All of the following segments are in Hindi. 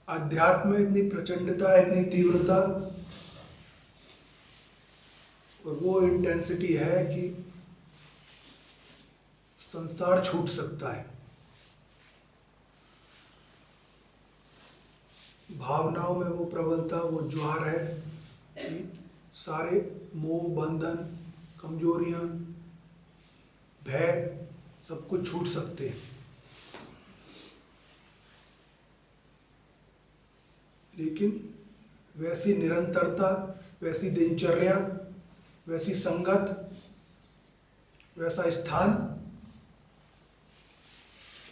अध्यात्म में इतनी प्रचंडता, इतनी तीव्रता और वो इंटेंसिटी है कि संसार छूट सकता है। भावनाओं में वो प्रबलता, वो ज्वार है कि सारे मोह, बंधन, कमजोरियां, भय सब कुछ छूट सकते हैं। लेकिन वैसी निरंतरता, वैसी दिनचर्या, वैसी संगत, वैसा स्थान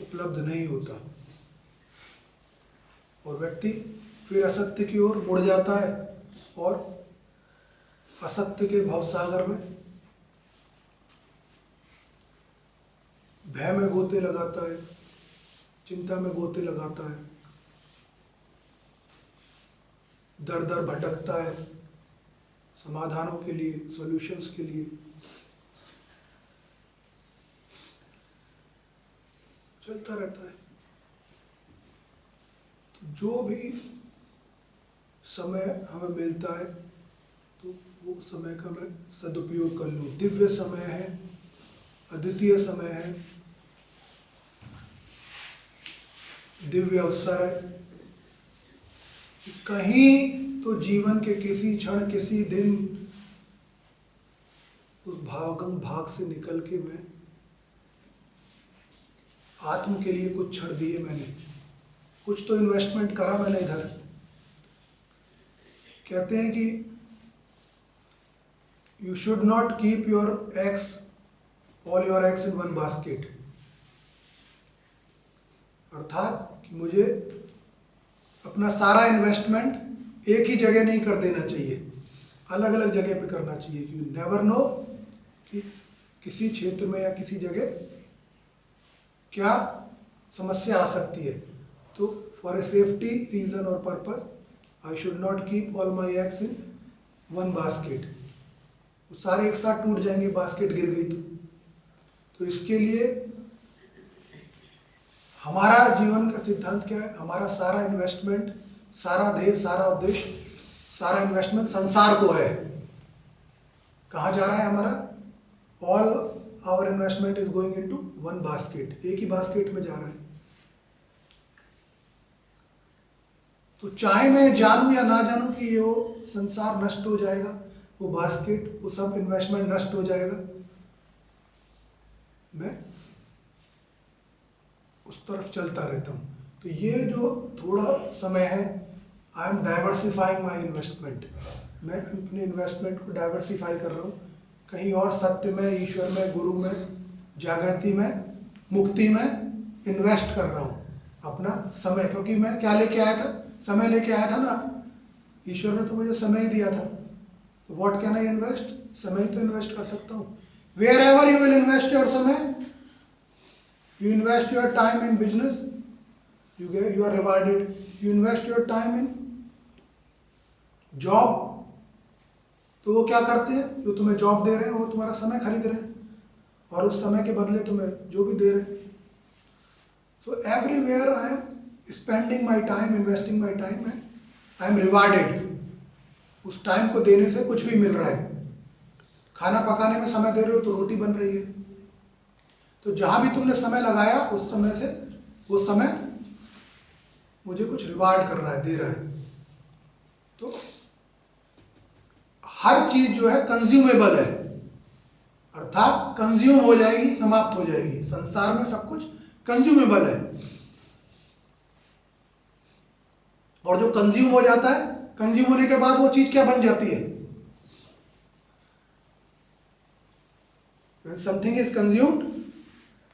उपलब्ध नहीं होता और व्यक्ति फिर असत्य की ओर मुड़ जाता है और असत्य के भवसागर में भय में गोते लगाता है, चिंता में गोते लगाता है, दर दर भटकता है समाधानों के लिए, सॉल्यूशंस के लिए। चलता रहता है। तो जो भी समय हमें मिलता है तो वो समय का मैं सदुपयोग कर लूँ। दिव्य समय है, अद्वितीय समय है, दिव्य अवसर है। कहीं तो जीवन के किसी क्षण, किसी दिन उस भावगम भाग से निकल के मैं आत्म के लिए कुछ क्षण दिए, मैंने कुछ तो इन्वेस्टमेंट करा मैंने इधर। कहते हैं कि you should not keep your eggs, all your eggs in one basket. अर्थात कि मुझे अपना सारा इन्वेस्टमेंट एक ही जगह नहीं कर देना चाहिए, अलग अलग जगह पे करना चाहिए। क्योंकि नेवर नो कि किसी क्षेत्र में या किसी जगह क्या समस्या आ सकती है। तो फॉर ए सेफ्टी रीजन और purpose I should not keep all my eggs in one basket. वो सारे एक साथ टूट जाएंगे, बास्केट गिर गई तो इसके लिए हमारा जीवन का सिद्धांत क्या है? हमारा सारा इन्वेस्टमेंट, सारा ध्येय, सारा उद्देश्य, सारा इन्वेस्टमेंट संसार को है। कहाँ जा रहा है हमारा? All our investment is going into one basket. एक ही बास्केट में जा रहा है। तो चाहे मैं जानूं या ना जानूं कि ये वो संसार नष्ट हो जाएगा, वो बास्केट, वो सब इन्वेस्टमेंट नष्ट हो जाएगा, मैं उस तरफ चलता रहता हूँ। तो ये जो थोड़ा समय है, I am diversifying my investment. मैं अपने इन्वेस्टमेंट को डाइवर्सिफाई कर रहा हूँ, कहीं और सत्य में, ईश्वर में, गुरु में, जागृति में, मुक्ति में इन्वेस्ट कर रहा हूँ अपना समय। क्योंकि मैं क्या लेके आया था? समय लेके आया था ना। ईश्वर ने तो मुझे समय ही दिया था। तो व्हाट कैन आई इन्वेस्ट? समय तो इन्वेस्ट कर सकता हूँ। Wherever you will invest your समय, you invest your time in business, you are rewarded. You invest your time in job, तो वो क्या करते हैं? जो तुम्हें जॉब दे रहे हैं वो तुम्हारा समय खरीद रहे हैं और उस समय के बदले तुम्हें जो भी दे रहे हैं। So everywhere I am spending my time, investing my time and I am rewarded. उस टाइम को देने से कुछ भी मिल रहा है। खाना पकाने में समय दे रहे हो तो रोटी बन रही है। तो जहां भी तुमने समय लगाया उस समय से वो समय मुझे कुछ रिवार्ड कर रहा है, दे रहा है। तो हर चीज जो है कंज्यूमेबल है, अर्थात कंज्यूम हो जाएगी, समाप्त हो जाएगी। संसार में सब कुछ कंज्यूमेबल है। और जो कंज्यूम हो जाता है, कंज्यूम होने के बाद वो चीज क्या बन जाती है? When something is consumed,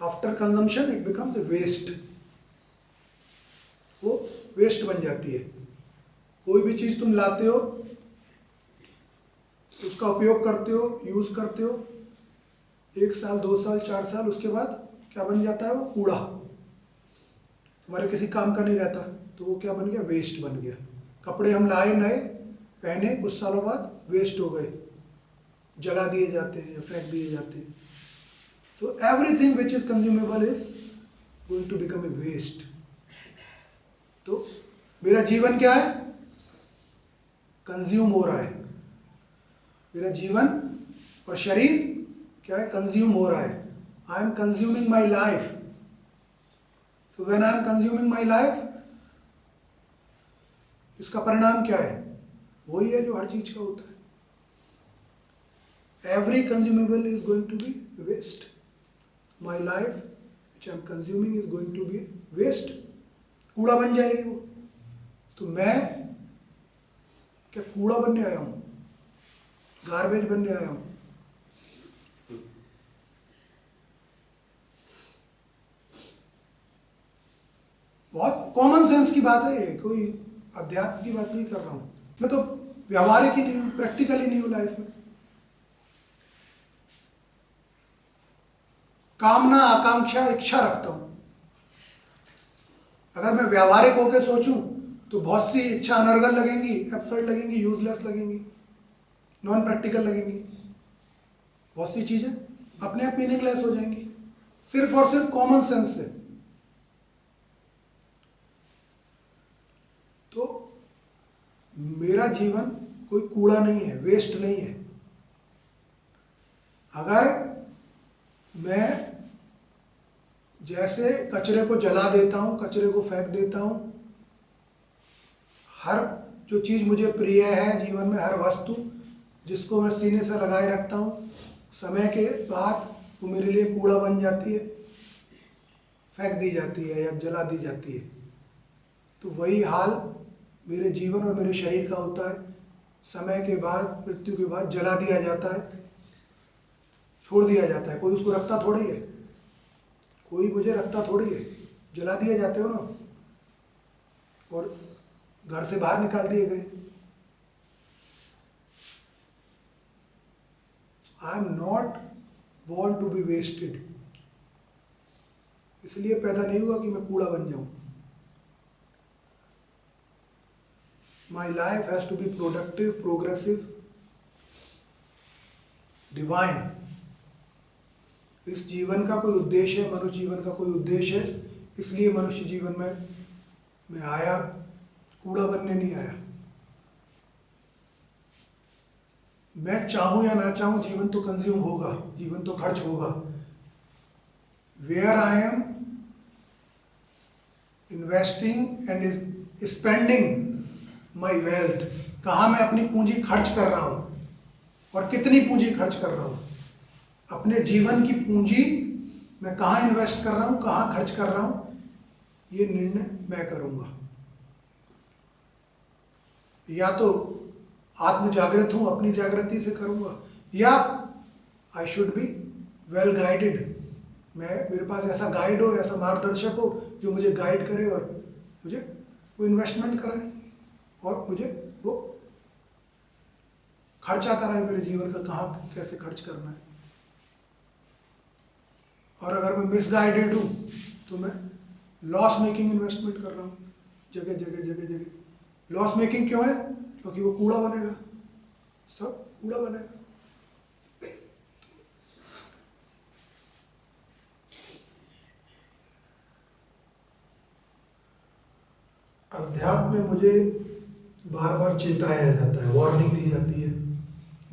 after consumption it becomes a waste. वो वेस्ट बन जाती है। कोई भी चीज तुम लाते हो, उसका उपयोग करते हो, यूज करते हो, 1 साल, 2 साल, 4 साल, उसके बाद क्या बन जाता है? वो कूड़ा, तुम्हारे किसी काम का नहीं रहता। तो वो क्या बन गया? वेस्ट बन गया। कपड़े हम लाए नए, पहने, कुछ सालों बाद वेस्ट हो गए, जला दिए जाते हैं या फेंक दिए जाते हैं। So everything which is consumable is going to become a waste. तो मेरा जीवन क्या है? कंज्यूम हो रहा है। मेरा जीवन और शरीर क्या है? कंज्यूम हो रहा है। आई am consuming my life. So when I am consuming my life, इसका परिणाम क्या है? वही है जो हर चीज का होता है। Every consumable is going to be waste. My life which I am consuming is going to be waste. कूड़ा बन जाएगी वो। तो मैं क्या कूड़ा बनने आया हूं? गार्बेज बनने आया हूं? बहुत कॉमन सेंस की बात है ये, कोई अध्यात्म की बात नहीं कर रहा हूं मैं। तो व्यवहारिक ही नहीं हूं, प्रैक्टिकल ही नहीं हूं लाइफ में। कामना, आकांक्षा, इच्छा रखता हूं। अगर मैं व्यावहारिक होकर सोचूं तो बहुत सी इच्छा अनर्गल लगेंगी, एब्सर्ड लगेंगी, यूजलेस लगेंगी, नॉन प्रैक्टिकल लगेंगी। बहुत सी चीजें अपने आप मीनिंगलेस हो जाएंगी, सिर्फ और सिर्फ कॉमन सेंस से। तो मेरा जीवन कोई कूड़ा नहीं है, वेस्ट नहीं है। अगर मैं जैसे कचरे को जला देता हूं, कचरे को फेंक देता हूं, हर जो चीज मुझे प्रिय है जीवन में, हर वस्तु जिसको मैं सीने से लगाए रखता हूं, समय के बाद वो मेरे लिए कूड़ा बन जाती है, फेंक दी जाती है या जला दी जाती है। तो वही हाल मेरे जीवन और मेरे शरीर का होता है। समय के बाद, मृत्यु के बाद जला दिया जाता है, छोड़ दिया जाता है। कोई उसको रखता थोड़ी है, कोई मुझे रखता थोड़ी है। जला दिए जाते हो ना, और घर से बाहर निकाल दिए गए। I am not born to be wasted. इसलिए पैदा नहीं हुआ कि मैं कूड़ा बन जाऊं। My life has to be productive, progressive, divine. इस जीवन का कोई उद्देश्य है, मनुष्य जीवन का कोई उद्देश्य है। इसलिए मनुष्य जीवन में मैं आया, कूड़ा बनने नहीं आया। मैं चाहूं या ना चाहूं, जीवन तो कंज्यूम होगा, जीवन तो खर्च होगा। Where I am investing and spending my wealth, कहाँ मैं अपनी पूंजी खर्च कर रहा हूं और कितनी पूंजी खर्च कर रहा हूं। अपने जीवन की पूंजी मैं कहाँ इन्वेस्ट कर रहा हूं, कहाँ खर्च कर रहा हूं, ये निर्णय मैं करूंगा। या तो आत्म जागृत हूं, अपनी जागृति से करूंगा, या I should be well guided. मेरे पास ऐसा गाइड हो, ऐसा मार्गदर्शक हो जो मुझे गाइड करे और मुझे वो इन्वेस्टमेंट कराए और मुझे वो खर्चा कराए मेरे जीवन का, कहाँ कैसे खर्च करना है। और अगर मैं मिसगाइडेड हूं तो मैं लॉस मेकिंग इन्वेस्टमेंट कर रहा हूँ जगह जगह जगह जगह। लॉस मेकिंग क्यों है? क्योंकि वो कूड़ा बनेगा, सब कूड़ा बनेगा। अध्यात्म में मुझे बार बार चेताया जाता है, वार्निंग दी जाती है,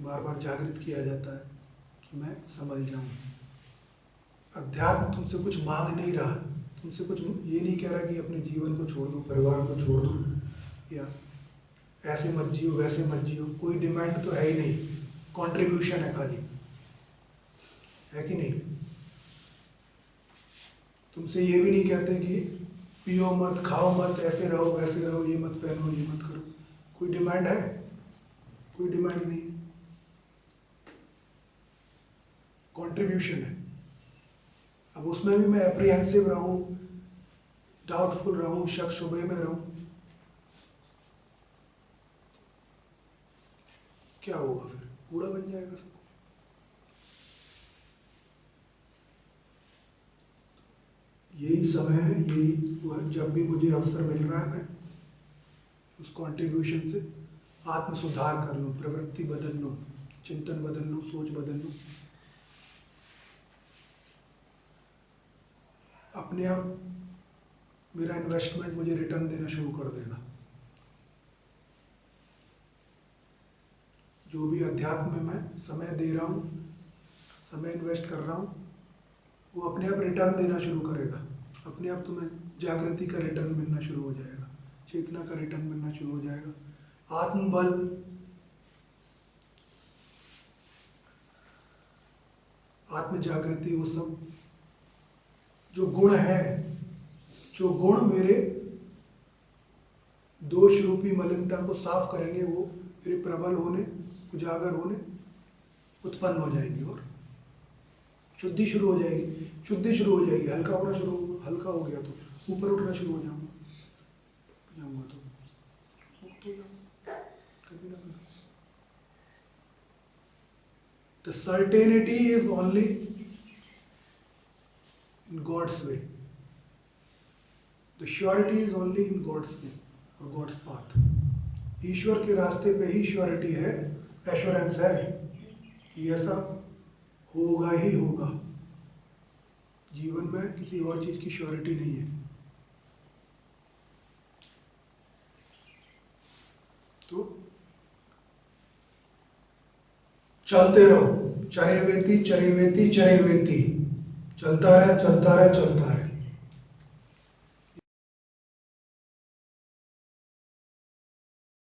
बार बार जागृत किया जाता है कि मैं संभल जाऊं। अध्यात्म तुमसे कुछ मांग नहीं रहा, तुमसे कुछ ये नहीं कह रहा कि अपने जीवन को छोड़ दो, परिवार को छोड़ दो, या ऐसे मत जियो, वैसे मत जियो। कोई डिमांड तो है ही नहीं, कंट्रीब्यूशन है खाली, है कि नहीं? तुमसे ये भी नहीं कहते कि पियो मत, खाओ मत, ऐसे रहो वैसे रहो, ये मत पहनो, ये मत करो। कोई डिमांड है? कोई डिमांड नहीं, कंट्रीब्यूशन है। अब उसमें भी मैं एप्रीहेंसिव रहूं, डाउटफुल रहूं, शक शुबे में रहूं, क्या होगा? फिर कूड़ा बन जाएगा सब। यही समय है, यही जब भी मुझे अवसर मिल रहा है, मैं उस कंट्रीब्यूशन से आत्म सुधार कर लूं, प्रवृत्ति बदल लूं, चिंतन बदल लूं, सोच बदल लूं। अपने आप मेरा इन्वेस्टमेंट मुझे रिटर्न देना शुरू कर देगा। जो भी अध्यात्म में मैं समय दे रहा हूँ, समय इन्वेस्ट कर रहा हूँ, वो अपने आप रिटर्न देना शुरू करेगा। अपने आप तुम्हें जागृति का रिटर्न मिलना शुरू हो जाएगा, चेतना का रिटर्न मिलना शुरू हो जाएगा। आत्मबल, आत्म जागृति, वो सब जो गुण है, जो गुण मेरे दोष रूपी मलिनता को साफ करेंगे, वो मेरे प्रबल होने, उजागर होने उत्पन्न हो जाएगी और शुद्धि शुरू हो जाएगी। शुद्धि शुरू हो जाएगी, हल्का होना शुरू होगा। हल्का हो गया तो ऊपर उठना शुरू हो जाऊंगा तो मुक्त हो जाऊंगा कभी ना कभी। The certainty is only in God's way. The surety is only in God's way or God's path. ईश्वर के रास्ते पे ही श्योरिटी है, एश्योरेंस है कि ऐसा होगा ही होगा। जीवन में किसी और चीज की श्योरिटी नहीं है। तो चलते रहो, चरे वेती चरे वेती चरे वेती, चलता रहे चलता रहे चलता रहे।